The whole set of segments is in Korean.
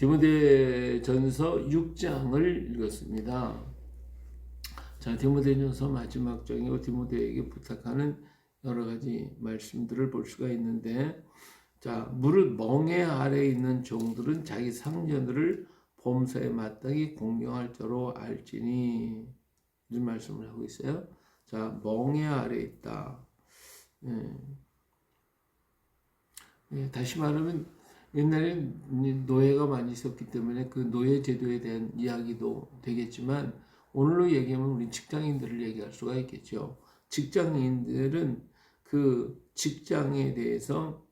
디모데전서 6장을 읽었습니다. 자, 디모데전서 마지막 장이고 디모데에게 부탁하는 여러 가지 말씀들을 볼 수가 있는데, 자, 무릇 멍에 아래에 있는 종들은 자기 상전들을 범사에 마땅히 공경할 자로 알지니, 이런 말씀을 하고 있어요. 자, 멍에 아래에 있다. 다시 말하면 옛날에 노예가 많이 있었기 때문에 그 노예 제도에 대한 이야기도 되겠지만, 오늘로 얘기하면 우리 직장인들을 얘기할 수가 있겠죠. 직장인들은 그 직장에 대해서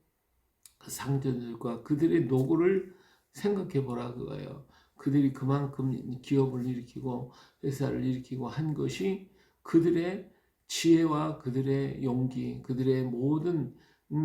그 상전들과 그들의 노고를 생각해 보라 그거예요. 그들이 그만큼 기업을 일으키고 회사를 일으키고 한 것이 그들의 지혜와 그들의 용기, 그들의 모든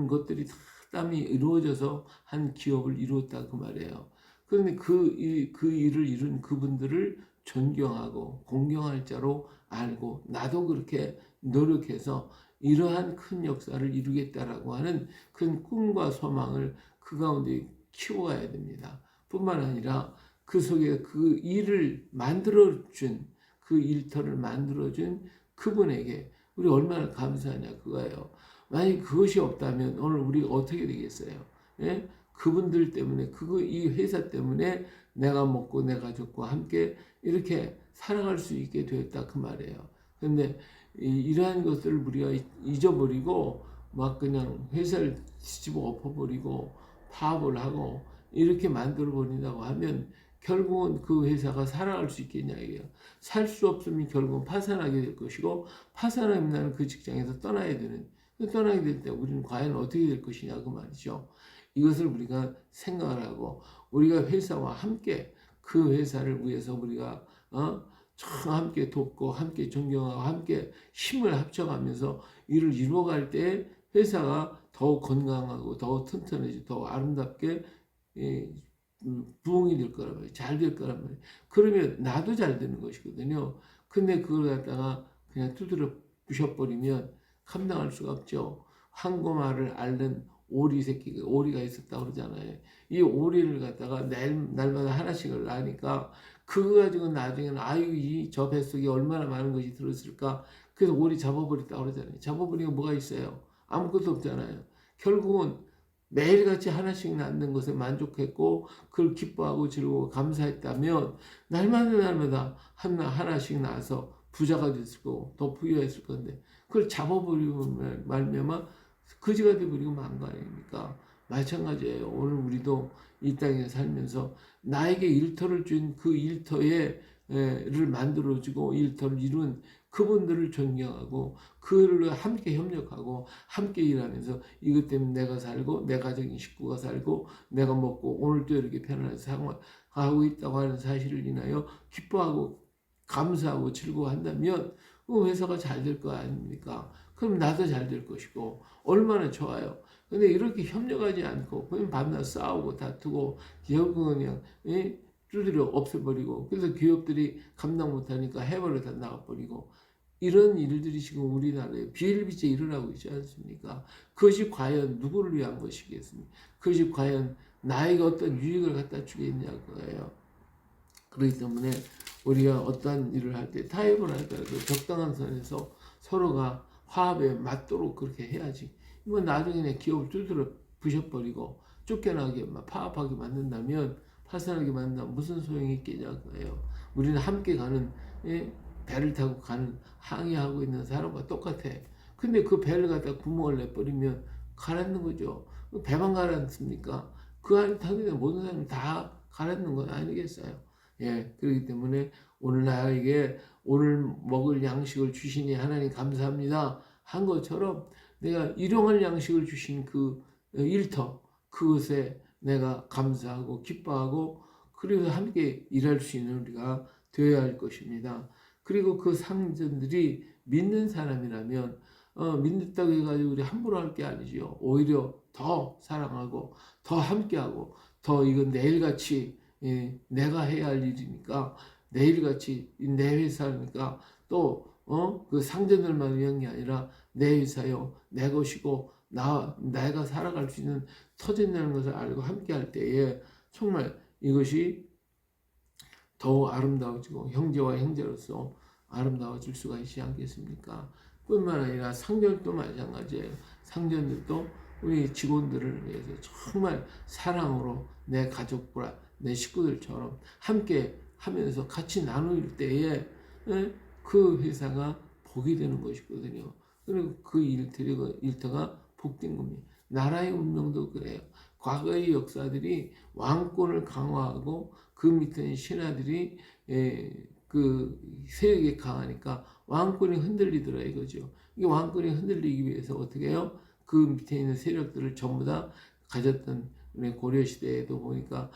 것들이 다 땀이 이루어져서 한 기업을 이루었다 그 말이에요. 그런데 그 일을 이룬 그분들을 존경하고 공경할 자로 알고, 나도 그렇게 노력해서 이러한 큰 역사를 이루겠다라고 하는 큰 꿈과 소망을 그 가운데 키워가야 됩니다. 뿐만 아니라 그 속에 그 일을 만들어준, 그 일터를 만들어준 그분에게 우리 얼마나 감사하냐 그거예요. 만약 그것이 없다면 오늘 우리가 어떻게 되겠어요? 예? 그분들 때문에, 이 회사 때문에 내가 먹고 내 가족과 함께 이렇게 살아갈 수 있게 되었다 그 말이에요. 그런데 이러한 것들을 우리가 잊어버리고 막 그냥 회사를 뒤집어 엎어버리고 파업을 하고 이렇게 만들어 버린다고 하면 결국은 그 회사가 살아갈 수 있겠냐 이게요. 살 수 없으면 결국은 파산하게 될 것이고, 파산하면 나는 그 직장에서 떠나야 되는, 떠나게 될 때 우리는 과연 어떻게 될 것이냐 그 말이죠. 이것을 우리가 생각을 하고, 우리가 회사와 함께 그 회사를 위해서 우리가 함께 돕고 함께 존경하고 함께 힘을 합쳐가면서 일을 이루어갈 때 회사가 더욱 건강하고 더욱 튼튼해지고 더욱 아름답게 부흥이 될 거란 말이에요. 잘 될 거란 말이에요. 그러면 나도 잘 되는 것이거든요. 근데 그걸 갖다가 그냥 두드려 부셔버리면 감당할 수가 없죠. 황금알을 앓는 오리 새끼가, 오리가 있었다고 그러잖아요. 이 오리를 갖다가 날마다 하나씩을 낳으니까 그거 가지고 나중에는 아유 저 뱃속에 얼마나 많은 것이 들었을까. 그래서 오리 잡아버렸다고 그러잖아요. 잡아버리면 뭐가 있어요? 아무것도 없잖아요. 결국은 매일같이 하나씩 낳는 것에 만족했고 그걸 기뻐하고 즐거워 감사했다면 날마다 하나씩 낳아서 부자가 됐을 거고 더 부유했을 건데, 그걸 잡아버리면 말미암아 거지가 돼버리고 만 거 아닙니까? 마찬가지예요. 오늘 우리도 이 땅에 살면서 나에게 일터를 준 그 일터를 만들어주고 일터를 이룬 그분들을 존경하고 그를 함께 협력하고 함께 일하면서 이것 때문에 내가 살고 내 가정의 식구가 살고 내가 먹고 오늘도 이렇게 편안하게 생활하고 있다고 하는 사실을 인하여 기뻐하고 감사하고 즐거워한다면 그 회사가 잘 될 거 아닙니까? 그럼 나도 잘 될 것이고 얼마나 좋아요. 근데 이렇게 협력하지 않고 그냥 밤낮 싸우고 다투고 결국은 그냥 두드려 없애버리고, 그래서 기업들이 감당 못하니까 해외로 다 나가버리고, 이런 일들이 지금 우리나라에 비일비재 일어나고 있지 않습니까? 그것이 과연 누구를 위한 것이겠습니까? 그것이 과연 나에게 어떤 유익을 갖다 주겠냐고요. 그렇기 때문에 우리가 어떠한 일을 할 때 타협을 하더라도 적당한 선에서 서로가 화합에 맞도록 그렇게 해야지. 뭐 나중에 내 기업을 두드려 부셔버리고 쫓겨나게 파업하게 만든다면, 파산하게 만든다면 무슨 소용이 있겠냐고요. 우리는 함께 가는 배를 타고 가는 항해하고 있는 사람과 똑같아. 근데 그 배를 갖다 구멍을 내버리면 가라앉는 거죠. 배만 가라앉습니까? 그 안에 타게 되면 모든 사람이 다 가라앉는 건 아니겠어요. 그렇기 때문에 오늘 나에게 오늘 먹을 양식을 주시니 하나님 감사합니다 한 것처럼, 내가 일용할 양식을 주신 그 일터, 그것에 내가 감사하고 기뻐하고 그리고 함께 일할 수 있는 우리가 되어야 할 것입니다. 그리고 그 상전들이 믿는 사람이라면 믿는다고 해가지고 우리 함부로 할 게 아니지요. 오히려 더 사랑하고 더 함께하고 더 이건 내일같이 내가 해야 할 일이니까, 내일같이 내 회사니까 또 그 상전들만 위한 게 아니라 내 회사요 내 것이고 내가 살아갈 수 있는 터전이라는 것을 알고 함께할 때에 정말 이것이 더욱 아름다워지고 형제와 형제로서 아름다워질 수가 있지 않겠습니까? 뿐만 아니라 상전도 마찬가지예요. 상전들도 우리 직원들을 위해서 정말 사랑으로 내 가족과 내 식구들처럼 함께 하면서 같이 나눌 때에 그 회사가 복이 되는 것이거든요. 그리고 그 일터가 복된 겁니다. 나라의 운명도 그래요. 과거의 역사들이 왕권을 강화하고 그 밑에 신하들이 그 세력이 강하니까 왕권이 흔들리더라 이거죠. 이 왕권이 흔들리기 위해서 어떻게 해요? 그 밑에 있는 세력들을 전부 다 가졌던 고려 시대에도 보니까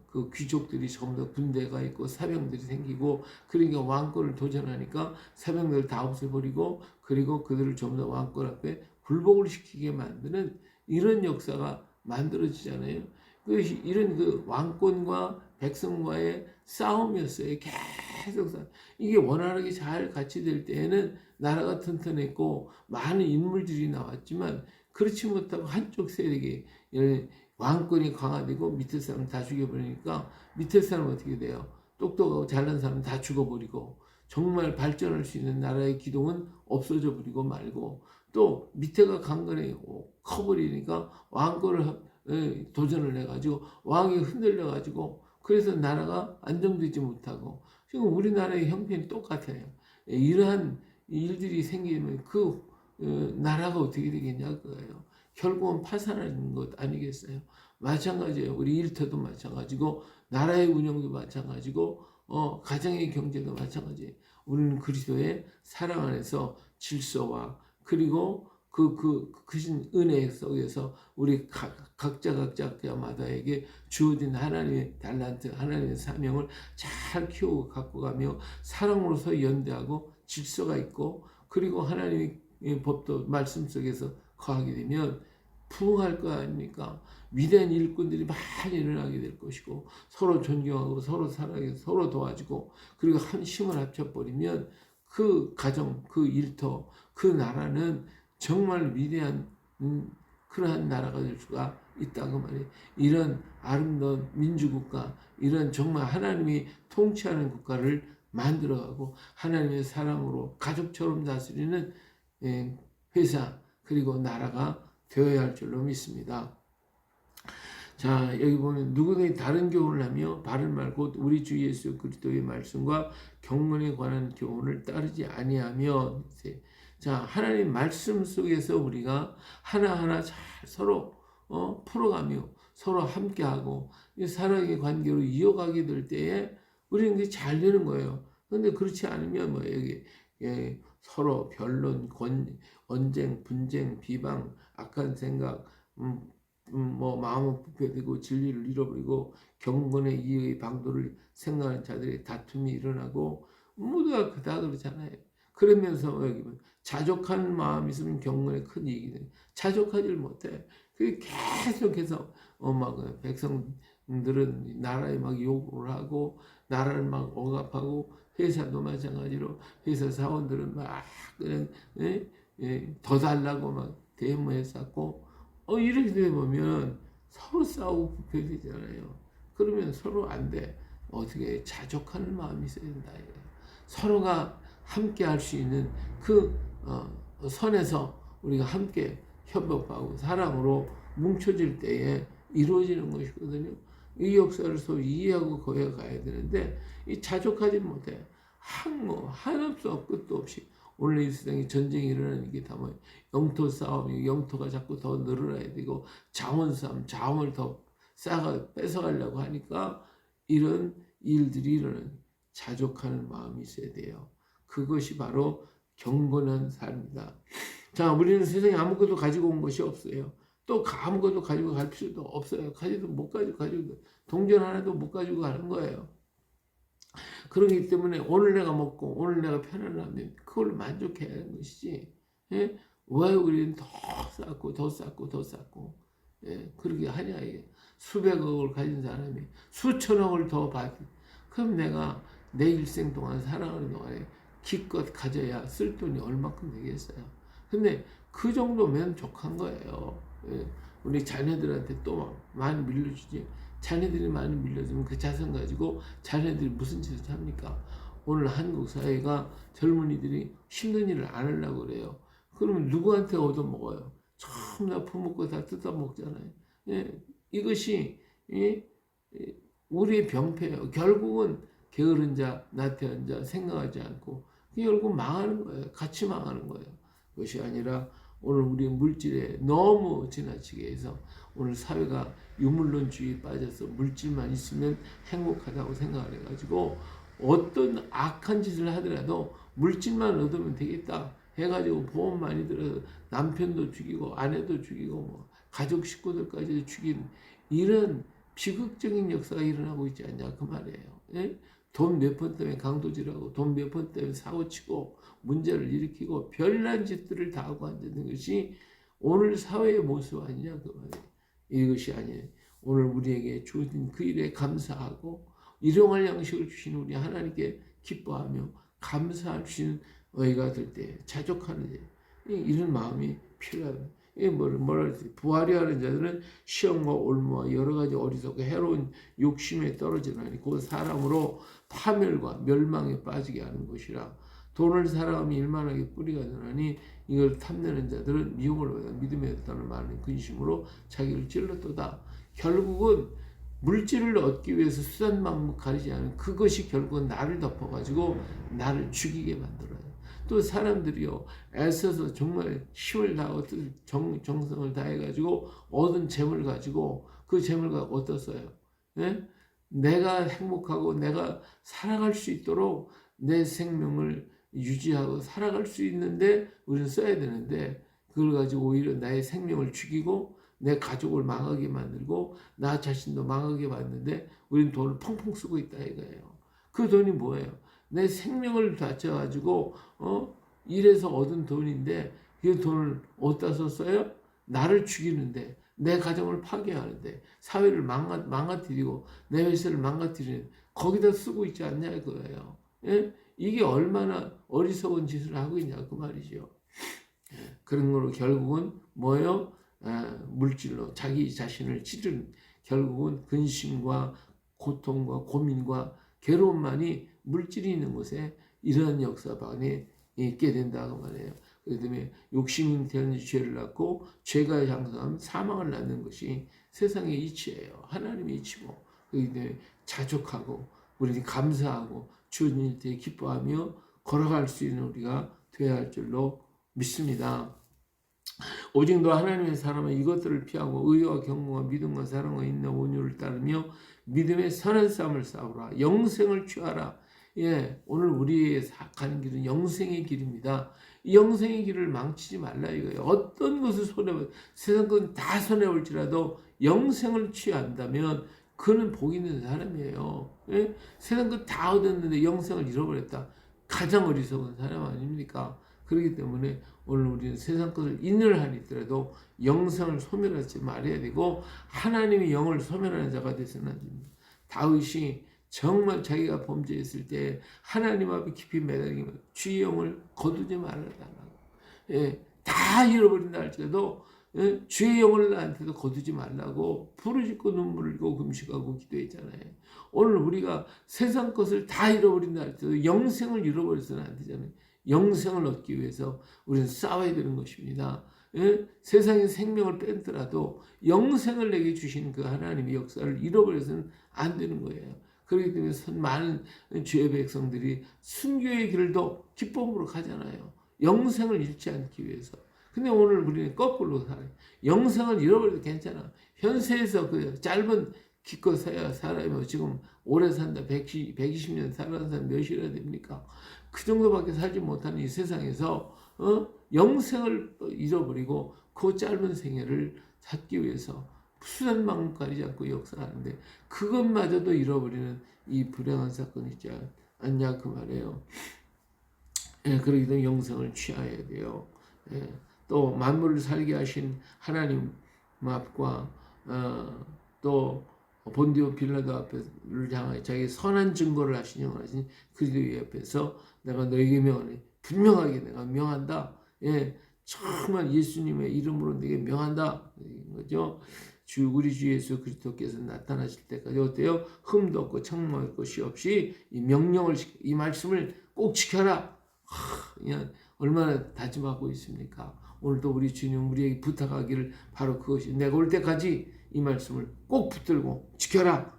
그 귀족들이 전부 다 군대가 있고 사병들이 생기고 그러니까 왕권을 도전하니까 사병들을 다 없애버리고 그리고 그들을 전부 다 왕권 앞에 굴복을 시키게 만드는 이런 역사가 만들어지잖아요. 이런 그 왕권과 백성과의 싸움이었어요. 계속 이게 원활하게 잘 같이 될 때에는 나라가 튼튼했고 많은 인물들이 나왔지만 그렇지 못하고 한쪽 세력이 왕권이 강화되고 밑에 사람 다 죽여버리니까 밑에 사람은 어떻게 돼요? 똑똑하고 잘난 사람 다 죽어버리고 정말 발전할 수 있는 나라의 기동은 없어져 버리고 말고 또 밑에가 강건해 커버리니까 왕권을 도전을 해가지고 왕이 흔들려가지고 그래서 나라가 안정되지 못하고 지금 우리나라의 형편이 똑같아요. 이러한 일들이 생기면 그 나라가 어떻게 되겠냐 그거예요. 결국은 파산하는 것 아니겠어요? 마찬가지예요. 우리 일터도 마찬가지고 나라의 운영도 마찬가지고 가정의 경제도 마찬가지예요. 우리는 그리스도의 사랑 안에서 질서와 그리고 크신 은혜 속에서 우리 각자마다에게 주어진 하나님의 달란트, 하나님의 사명을 잘 키우고 갖고 가며 사랑으로서 연대하고 질서가 있고 그리고 하나님의 법도 말씀 속에서 거하게 되면 부흥할 거 아닙니까? 위대한 일꾼들이 많이 일어나게 될 것이고 서로 존경하고 서로 사랑하고 서로 도와주고 그리고 한 힘을 합쳐버리면 그 가정, 그 일터, 그 나라는 정말 위대한 그러한 나라가 될 수가 있다고 말해요. 이런 아름다운 민주국가, 이런 정말 하나님이 통치하는 국가를 만들어가고 하나님의 사랑으로 가족처럼 다스리는 회사 그리고 나라가 되어야 할 줄로 믿습니다. 자, 여기 보면 누구든지 다른 교훈을 하며 바른 말 곧 우리 주 예수 그리스도의 말씀과 경건에 관한 교훈을 따르지 아니하면 자, 하나님 말씀 속에서 우리가 하나하나 잘 서로 풀어가며 서로 함께하고 사랑의 관계로 이어가게 될 때에 우리는 그게 잘 되는 거예요. 그런데 그렇지 않으면 뭐 여기 서로 변론, 언쟁, 분쟁, 비방, 악한 생각, 뭐 마음은 부패되고 진리를 잃어버리고 경건의 이의 방도를 생각하는 자들의 다툼이 일어나고 모두가 다 그렇잖아요. 그러면서 여기 자족하는 마음이 있으면 경건에 큰 이익이 돼. 자족하지를 못해. 그게 계속해서 막 백성들은 나라에 막 욕을 하고 나라를 막 억압하고 회사도 마찬가지로 회사 사원들은 막 그냥 더 달라고 막 대모했었고 이렇게 되면 서로 싸우고 부패되잖아요. 그러면 서로 안 돼. 어떻게 자족하는 마음이 있어야 된다. 서로가 함께 할 수 있는 그 선에서 우리가 함께 협업하고 사랑으로 뭉쳐질 때에 이루어지는 것이거든요. 이 역사를 서로 이해하고 거해가야 되는데 이 자족하지 못해. 한없어 끝도 없이 오늘 이 세상에 전쟁이 일어나는 게 다 뭐 영토 싸움이 영토가 자꾸 더 늘어나야 되고 자원 싸움 자원을 더 뺏어가려고 하니까 이런 일들이 일어나는 자족하는 마음이 있어야 돼요. 그것이 바로 경건한 삶이다. 자, 우리는 세상에 아무것도 가지고 온 것이 없어요. 또 아무것도 가지고 갈 필요도 없어요. 가지도 못 가지고 동전 하나도 못 가지고 가는 거예요. 그렇기 때문에 오늘 내가 먹고 오늘 내가 편안하면 그걸로 만족해야 하는 것이지. 예? 왜 우리는 더 쌓고 더 쌓고 더 쌓고 그렇게 하냐 이게. 수백억을 가진 사람이 수천억을 더 받. 그럼 내가 내 일생 동안 살아가는 동안에 기껏 가져야 쓸 돈이 얼마큼 되겠어요. 근데 그 정도면 족한 거예요. 우리 자녀들한테 또 많이 밀려주지. 자녀들이 많이 밀려주면 그 자산 가지고 자녀들이 무슨 짓을 합니까? 오늘 한국 사회가 젊은이들이 힘든 일을 안 하려고 그래요. 그러면 누구한테 얻어먹어요? 전부 다 부모 거 다 뜯어먹잖아요. 예, 이것이 우리의 병폐예요. 결국은 게으른 자, 나태한 자 생각하지 않고 결국 망하는 거예요. 같이 망하는 거예요. 그것이 아니라 오늘 우리 물질에 너무 지나치게 해서 오늘 사회가 유물론주의에 빠져서 물질만 있으면 행복하다고 생각을 해가지고 어떤 악한 짓을 하더라도 물질만 얻으면 되겠다 해가지고 보험 많이 들어서 남편도 죽이고 아내도 죽이고 뭐 가족 식구들까지 죽이는 이런 비극적인 역사가 일어나고 있지 않냐 그 말이에요. 예? 돈 몇 번 때문에 강도질하고 돈 몇 번 때문에 사고치고 문제를 일으키고 별난 짓들을 다 하고 앉는 것이 오늘 사회의 모습 아니냐 그 말이에요. 이것이 아니에요. 오늘 우리에게 주어진 그 일에 감사하고 일용할 양식을 주신 우리 하나님께 기뻐하며 감사할 수 있는 의가 될 때 자족하는 데 이런 마음이 필요합니다. 이게 뭐라 그랬지? 부활이하는 자들은 시험과 올무와 여러 가지 어리석고 해로운 욕심에 떨어지나니 그 사람으로 파멸과 멸망에 빠지게 하는 것이라. 돈을 사랑하며 일만하게 뿌리가 되나니 이걸 탐내는 자들은 미움을 받아 믿음에 따른 많은 근심으로 자기를 찔렀도다. 결국은 물질을 얻기 위해서 수단방법 가리지 않은 그것이 결국은 나를 덮어가지고 나를 죽이게 만들어요. 또 사람들이요 애써서 정말 힘을 다하고 정성을 다해가지고 얻은 재물 가지고 그 재물과 어떻어요? 네? 내가 행복하고 내가 살아갈 수 있도록 내 생명을 유지하고 살아갈 수 있는데 우리는 써야 되는데 그걸 가지고 오히려 나의 생명을 죽이고 내 가족을 망하게 만들고 나 자신도 망하게 만드는데 우리는 돈을 펑펑 쓰고 있다 이거예요. 그 돈이 뭐예요? 내 생명을 바쳐가지고 일해서 얻은 돈인데 그 돈을 어디다 썼어요? 나를 죽이는데 내 가정을 파괴하는데 사회를 망가뜨리고 내 회사를 망가뜨리는 거기다 쓰고 있지 않냐 이거예요. 예? 이게 얼마나 어리석은 짓을 하고 있냐 그 말이죠. 그런 거로 결국은 뭐예요? 물질로 자기 자신을 찌르는 결국은 근심과 고통과 고민과 괴로움만이 물질이 있는 곳에 이러한 역사반에 있게 된다고 말해요. 그렇기 때문에 욕심이 되는 죄를 낳고 죄가 장성하면 사망을 낳는 것이 세상의 이치예요. 하나님의 이치고 그렇기 때문에 자족하고 우리는 감사하고 주어진 일에 기뻐하며 걸어갈 수 있는 우리가 되어야 할 줄로 믿습니다. 오직 너 하나님의 사람은 이것들을 피하고 의와 경고와 믿음과 사랑과 인내 온유를 따르며 믿음의 선한 싸움을 싸우라. 영생을 취하라. 예, 오늘 우리의 가는 길은 영생의 길입니다. 이 영생의 길을 망치지 말라 이거예요. 어떤 것을 세상 건 다 손해볼지라도 영생을 취한다면 그는 복 있는 사람이에요. 예? 세상 것 다 얻었는데 영생을 잃어버렸다. 가장 어리석은 사람 아닙니까? 그렇기 때문에 오늘 우리는 세상 것을 인을 하더라도 영생을 소멸하지 말아야 되고 하나님의 영을 소멸하는 자가 되서는 안 됩니다. 다윗이 정말 자기가 범죄했을 때 하나님 앞에 깊이 매달리면 주의 영을 거두지 말아달라고. 예, 다 잃어버린다 할지라도 예, 주의 영을 나한테도 거두지 말라고 부르짖고 눈물을 흘리고 금식하고 기도했잖아요. 오늘 우리가 세상 것을 다 잃어버린다 할지라도 영생을 잃어버려서는 안 되잖아요. 영생을 얻기 위해서 우리는 싸워야 되는 것입니다. 예? 세상의 생명을 뺐더라도 영생을 내게 주신 그 하나님의 역사를 잃어버려서는 안 되는 거예요. 그렇기 때문에 많은 주의 백성들이 순교의 길도 기쁨으로 가잖아요. 영생을 잃지 않기 위해서. 근데 오늘 우리는 거꾸로 살아요. 영생을 잃어버려도 괜찮아. 현세에서 그 짧은 기껏 살아요. 지금 오래 산다. 120년 살아는 사람 몇이나 됩니까? 그 정도밖에 살지 못하는 이 세상에서 영생을 잃어버리고 그 짧은 생애를 찾기 위해서 수단방법 가리지 않고 역사하는데 그것마저도 잃어버리는 이 불행한 사건이 있지 않냐 그 말이에요. 예, 그러기 때문에 영생을 취해야 돼요. 예, 또 만물을 살게 하신 하나님 앞과 또 본디오 빌라도 앞에를 향하여 자기 선한 증거를 하신 영원하신 그리스도 옆에서 내가 너에게 명하니 분명하게 내가 명한다. 예, 정말 예수님의 이름으로 내게 명한다. 거죠. 우리 주 예수 그리스도께서 나타나실 때까지 어때요? 흠도 없고 청망할 것이 없이 이 명령을 이 말씀을 꼭 지켜라. 그냥 얼마나 다짐하고 있습니까? 오늘도 우리 주님 우리에게 부탁하기를 바로 그것이 내가 올 때까지 이 말씀을 꼭 붙들고 지켜라.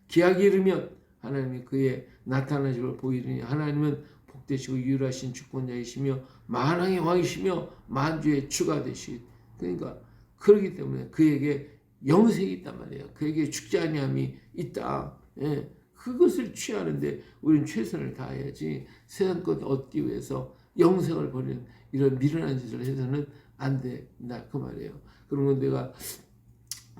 기약이 이르면 하나님이 그의 나타나신 걸 보이리니 하나님은 복되시고 유일하신 주권자이시며 만왕의 왕이시며 만주의 주가 되시. 그러니까 그렇기 때문에 그에게 영생이 있단 말이에요. 그에게 죽지 아니함이 있다. 그것을 취하는데 우리는 최선을 다해야지 세상 것 얻기 위해서 영생을 버리는 이런 미련한 짓을 해서는 안 된다 그 말이에요. 그러면 내가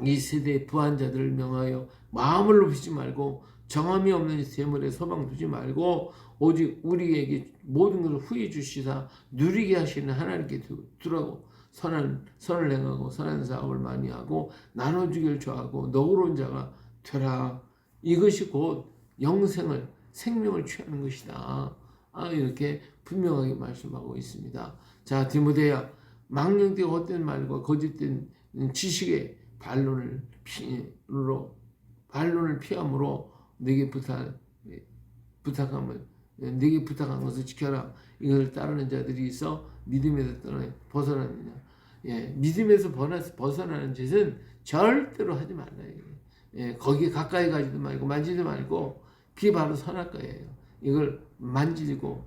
이 세대의 부한자들을 명하여 마음을 높이지 말고 정함이 없는 재물에 소망 두지 말고 오직 우리에게 모든 것을 후히 주시사 누리게 하시는 하나님께 두라고 선을 행하고 선한 사업을 많이 하고 나눠주기를 좋아하고 너그러운 자가 되라. 이것이 곧 영생을 생명을 취하는 것이다. 이렇게 분명하게 말씀하고 있습니다. 자, 디모데야, 망령되고 헛된 말과 거짓된 지식의 반론을 피함으로 내게 부탁하면 내게 부탁한 것을 지켜라. 이것을 따르는 자들이 있어 믿음에서 벗어나느냐. 믿음에서 벗어나는 짓은 절대로 하지 말라. 거기에 가까이 가지도 말고 만지지 말고 그게 바로 선악과예요. 이걸 만지고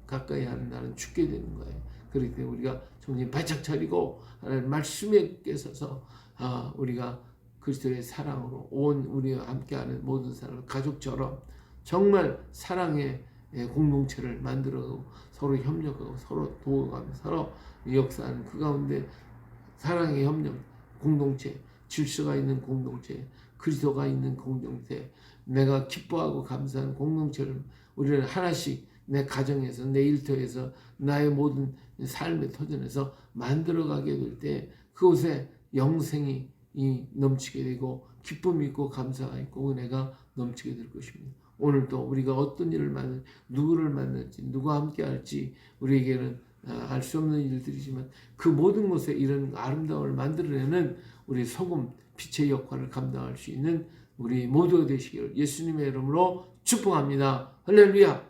가까이 하는 날은 죽게 되는 거예요. 그렇기 때문에 우리가 정신 바짝 차리고 하나님 말씀에 깨서서 우리가 그리스도의 사랑으로 온 우리와 함께하는 모든 사람을 가족처럼 정말 사랑의 공동체를 만들어가고 서로 협력하고 서로 도와가며 서로 역사하는 그 가운데 사랑의 협력 공동체, 질서가 있는 공동체, 그리스도가 있는 공동체, 내가 기뻐하고 감사하는 공동체를 우리는 하나씩 내 가정에서 내 일터에서 나의 모든 삶의 터전에서 만들어가게 될 때 그곳에 영생이 넘치게 되고 기쁨이 있고 감사가 있고 은혜가 넘치게 될 것입니다. 오늘도 우리가 어떤 일을 누구를 만날지 누구와 함께 할지 우리에게는 알 수 없는 일들이지만 그 모든 곳에 이런 아름다움을 만들어내는 우리 소금 빛의 역할을 감당할 수 있는 우리 모두가 되시기를 예수님의 이름으로 축복합니다. 할렐루야.